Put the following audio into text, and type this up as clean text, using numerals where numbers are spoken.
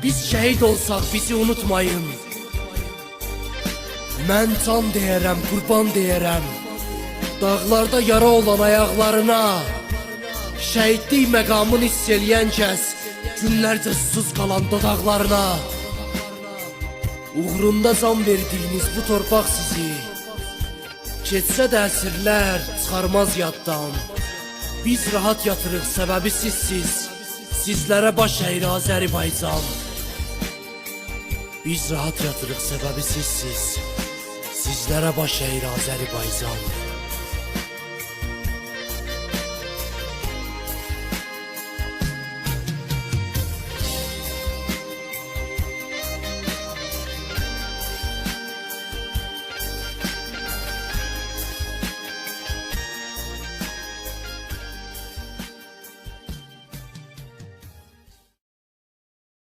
Biz şehit olsak bizi unutmayın. Mən can deyərəm, qurban deyərəm dağlarda yara olan ayaqlarına. Şəhidlik məqamını hiss eləyən kəs günlərcə susuz qalan dodaqlarına. Uğrunda can verdiyiniz bu torpaq sizi keçsə də əsrlər çıxarmaz yaddan. Biz rahat yatırıq səbəbi sizsiz, sizlərə baş əyir Azərbaycan. Biz rahat yatırıq səbəbi sizsiz, sizlərə baş əyir Azərbaycan.